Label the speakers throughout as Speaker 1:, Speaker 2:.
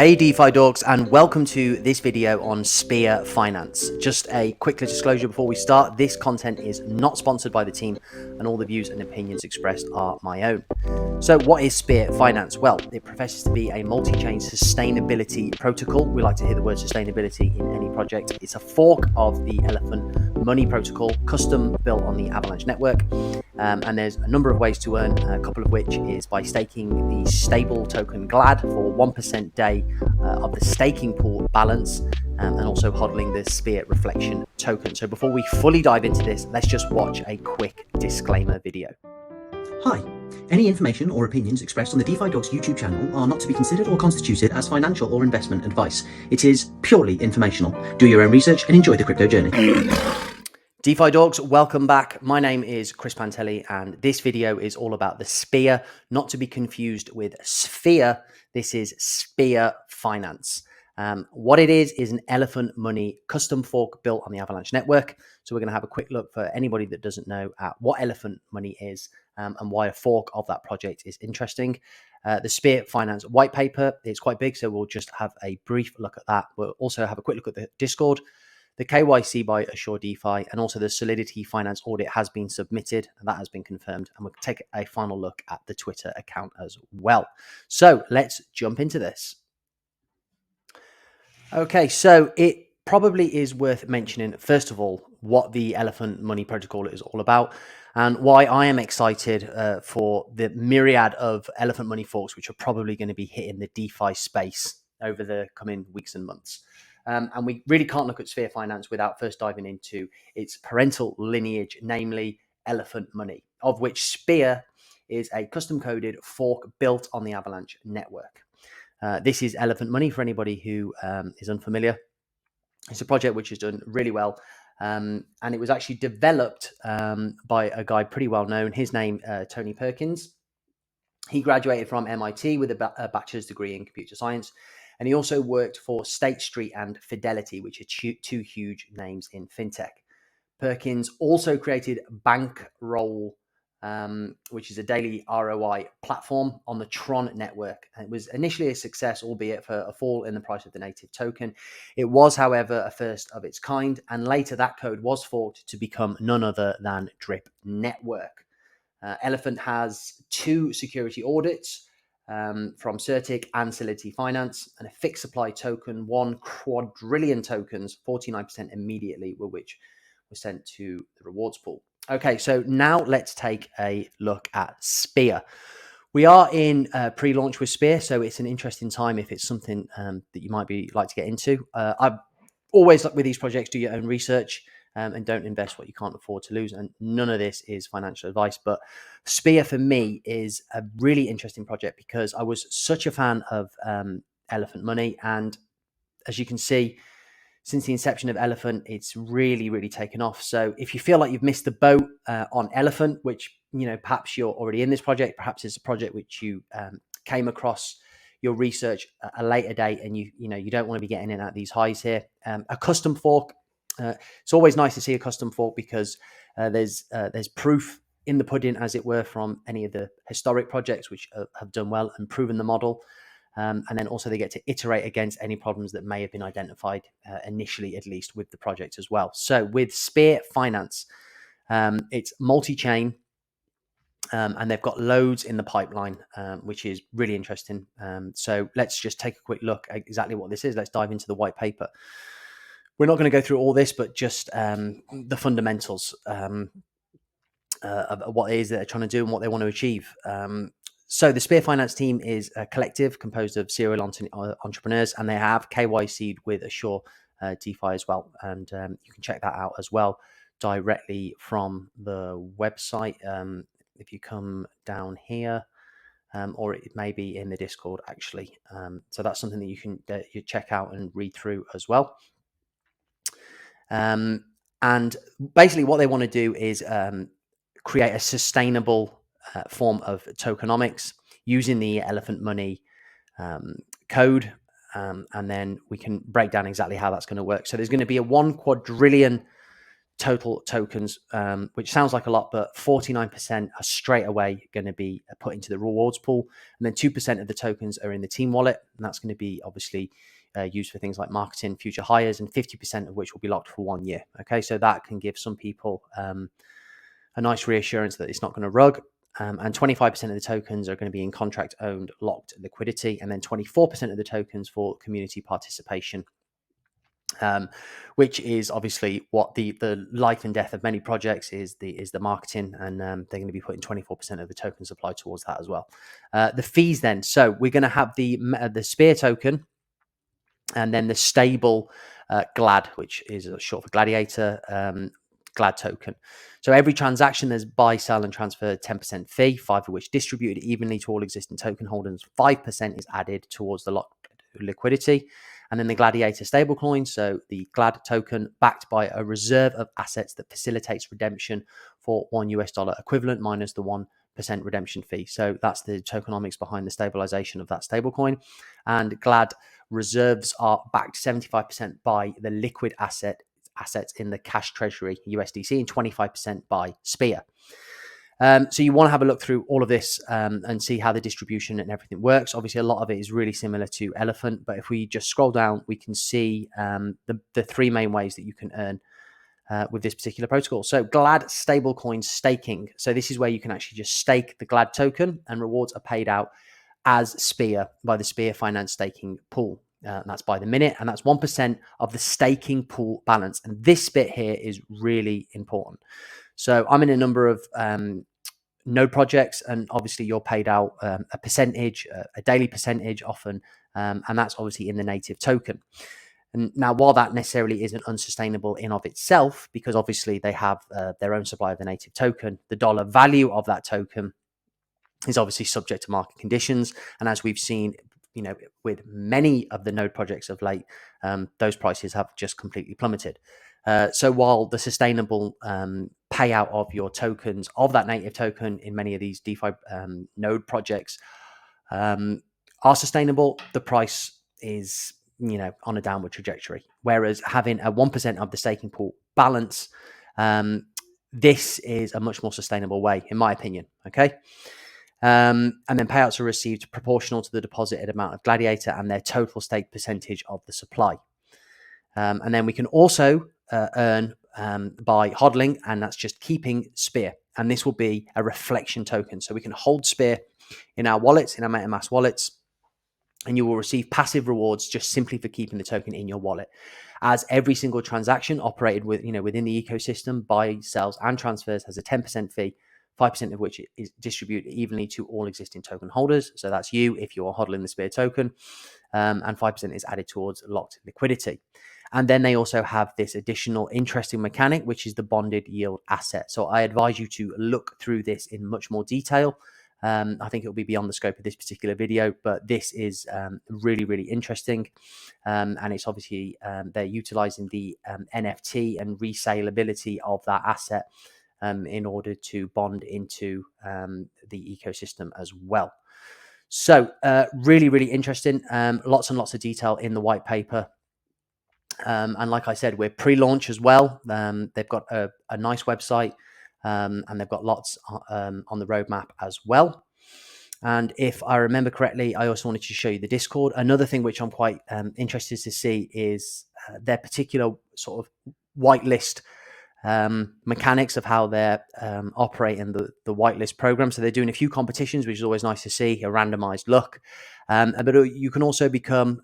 Speaker 1: Hey DeFi Dorks, and welcome to this video on SpearFinance. Just a quick disclosure before we start, this content is not sponsored by the team and all the views and opinions expressed are my own. So what is SpearFinance? Well, it professes to be a multi-chain sustainability protocol. We like to hear the word sustainability in any project. It's a fork of the Elephant.Money protocol, custom built on the Avalanche network. And there's a number of ways to earn, a couple of which is by staking the stable token GLAD for 1% day of the staking pool balance, and also hodling the Spear reflection token. So before we fully dive into this, let's just watch a quick disclaimer video.
Speaker 2: Hi. Any information or opinions expressed on the DeFi Dorks YouTube channel are not to be considered or constituted as financial or investment advice. It is purely informational. Do your own research and enjoy the crypto journey.
Speaker 1: DeFi Dorks, welcome back. My name is Chris Pantelli, and this video is all about the Spear, not to be confused with Sphere. This is SpearFinance. What it is an Elephant.Money custom fork built on the Avalanche network. So we're going to have a quick look for anybody that doesn't know at what Elephant.Money is and why a fork of that project is interesting. The SpearFinance whitepaper is quite big, so we'll just have a brief look at that. We'll also have a quick look at the Discord. The KYC by Assure DeFi and also the SolidityFinance audit has been submitted and that has been confirmed. And we'll take a final look at the Twitter account as well. So let's jump into this. Okay, so it probably is worth mentioning, first of all, what the Elephant.Money protocol is all about and why I am excited for the myriad of Elephant.Money forks, which are probably going to be hitting the DeFi space over the coming weeks and months. And we really can't look at SpearFinance without first diving into its parental lineage, namely Elephant.Money, of which Spear is a custom-coded fork built on the Avalanche network. This is Elephant.Money for anybody who is unfamiliar. It's a project which has done really well, and it was actually developed by a guy pretty well known. His name, Tony Perkins. He graduated from MIT with a bachelor's degree in computer science. And he also worked for State Street and Fidelity, which are two huge names in fintech. Perkins also created Bankroll, which is a daily ROI platform on the Tron network. And it was initially a success, albeit for a fall in the price of the native token. It was, however, a first of its kind. And later that code was forked to become none other than Drip Network. Elephant has 2 security audits, from Certic and SolidityFinance, and a fixed supply token, 1 quadrillion tokens, 49% immediately, which were sent to the rewards pool. Okay, so now let's take a look at Spear. We are in pre-launch with Spear, so it's an interesting time if it's something that you might like to get into. I've always, with these projects, do your own research. And don't invest what you can't afford to lose. And none of this is financial advice. But Spear, for me, is a really interesting project because I was such a fan of Elephant.Money. And as you can see, since the inception of Elephant, it's really, really taken off. So if you feel like you've missed the boat on Elephant, which, perhaps you're already in this project, perhaps it's a project which you came across your research at a later date and you don't want to be getting in at these highs here. A custom fork. It's always nice to see a custom fork because there's proof in the pudding, as it were, from any of the historic projects which have done well and proven the model. And then also they get to iterate against any problems that may have been identified initially, at least with the project as well. So with SpearFinance, it's multi-chain and they've got loads in the pipeline, which is really interesting. So let's just take a quick look at exactly what this is. Let's dive into the white paper. We're not going to go through all this, but just the fundamentals of what it is that they're trying to do and what they want to achieve. So the SpearFinance team is a collective composed of serial entrepreneurs, and they have KYC'd with Assure DeFi as well. And you can check that out as well directly from the website. If you come down here, or it may be in the Discord, actually. So that's something that you check out and read through as well. And basically what they want to do is create a sustainable form of tokenomics using the Elephant.Money code. And then we can break down exactly how that's going to work. So there's going to be a 1 quadrillion total tokens, which sounds like a lot, but 49% are straight away going to be put into the rewards pool. And then 2% of the tokens are in the team wallet. And that's going to be obviously used for things like marketing, future hires, and 50% of which will be locked for 1 year. Okay, so that can give some people a nice reassurance that it's not going to rug. And 25% of the tokens are going to be in contract owned locked liquidity, and then 24% of the tokens for community participation, which is obviously what the life and death of many projects is the marketing, and they're going to be putting 24% of the token supply towards that as well. The fees then, so we're going to have the Spear token, and then the stable GLAD, which is short for Gladiator, GLAD token. So every transaction, there's buy, sell, and transfer 10% fee, 5% of which distributed evenly to all existing token holders. 5% is added towards the locked liquidity. And then the Gladiator stablecoin, so the GLAD token, backed by a reserve of assets that facilitates redemption for $1 equivalent minus the 1% redemption fee. So that's the tokenomics behind the stabilization of that stablecoin. And GLAD reserves are backed 75% by the liquid assets in the cash treasury USDC and 25% by Spear. So you want to have a look through all of this and see how the distribution and everything works. Obviously, a lot of it is really similar to Elephant, but if we just scroll down, we can see the three main ways that you can earn with this particular protocol. So GLAD stablecoin staking. So this is where you can actually just stake the GLAD token, and rewards are paid out as Spear by the SpearFinance staking pool. And that's by the minute, and that's 1% of the staking pool balance. And this bit here is really important. So I'm in a number of node projects, and obviously you're paid out a percentage, a daily percentage often, and that's obviously in the native token. And now, while that necessarily isn't unsustainable in of itself, because obviously they have their own supply of the native token, the dollar value of that token is obviously subject to market conditions. And as we've seen, with many of the node projects of late, those prices have just completely plummeted. So while the sustainable payout of your tokens of that native token in many of these DeFi node projects are sustainable, the price is on a downward trajectory. Whereas having a 1% of the staking pool balance, this is a much more sustainable way, in my opinion. Okay. And then payouts are received proportional to the deposited amount of Gladiator and their total stake percentage of the supply. And then we can also earn by hodling, and that's just keeping Spear. And this will be a reflection token. So we can hold Spear in our wallets, in our MetaMask wallets, and you will receive passive rewards just simply for keeping the token in your wallet. As every single transaction operated within the ecosystem, buys, sells, and transfers has a 10% fee, 5% of which is distributed evenly to all existing token holders. So that's you if you're hodling the Spear token, and 5% is added towards locked liquidity. And then they also have this additional interesting mechanic, which is the bonded yield asset. So I advise you to look through this in much more detail. I think it will be beyond the scope of this particular video, but this is really, really interesting. And it's obviously they're utilizing the NFT and resaleability of that asset in order to bond into the ecosystem as well. So really, really interesting. Lots and lots of detail in the white paper. And like I said, we're pre-launch as well. They've got a nice website, and they've got lots on the roadmap as well. And if I remember correctly, I also wanted to show you the Discord. Another thing which I'm quite interested to see is their particular sort of whitelist mechanics of how they're operating the whitelist program. So they're doing a few competitions, which is always nice to see, a randomized look. But you can also become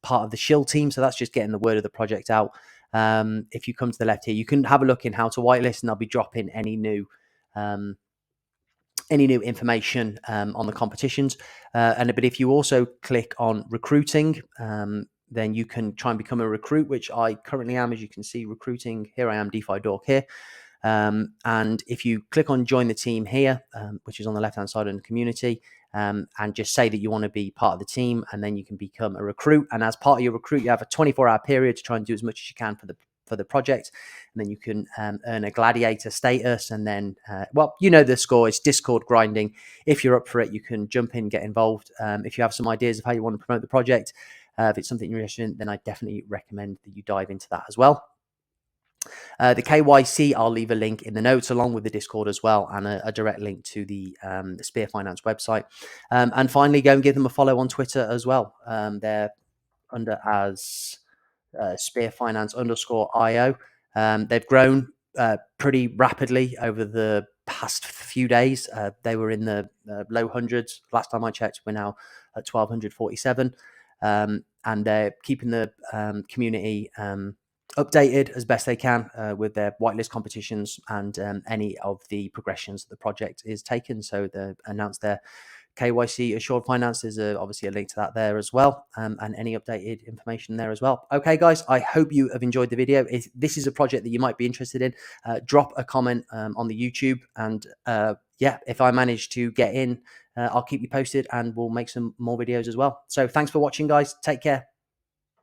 Speaker 1: part of the shill team. So that's just getting the word of the project out. If you come to the left here, you can have a look in how to whitelist, and I'll be dropping any new information on the competitions. But if you also click on recruiting, then you can try and become a recruit, which I currently am. As you can see, recruiting, here I am, DeFi Dork here. And if you click on join the team here, which is on the left-hand side of the community, and just say that you want to be part of the team, and then you can become a recruit. And as part of your recruit, you have a 24-hour period to try and do as much as you can for the project. And then you can earn a Gladiator status. And then, the score. It's Discord grinding. If you're up for it, you can jump in, get involved. If you have some ideas of how you want to promote the project, if it's something you're interested in, then I definitely recommend that you dive into that as well. The KYC, I'll leave a link in the notes along with the Discord as well, and a direct link to the SpearFinance website. And finally, go and give them a follow on Twitter as well. They're under as SpearFinance_IO. They've grown pretty rapidly over the past few days. They were in the low hundreds last time I checked. We're now at 1247, and they're keeping the community updated as best they can with their whitelist competitions and any of the progressions the project is taken. So they announced their KYC Assure Finance. There's obviously a link to that there as well, and any updated information there as well. Okay, guys, I hope you have enjoyed the video. If this is a project that you might be interested in, drop a comment on the YouTube, and yeah, if I manage to get in, I'll keep you posted and we'll make some more videos as well. So thanks for watching, guys. Take care.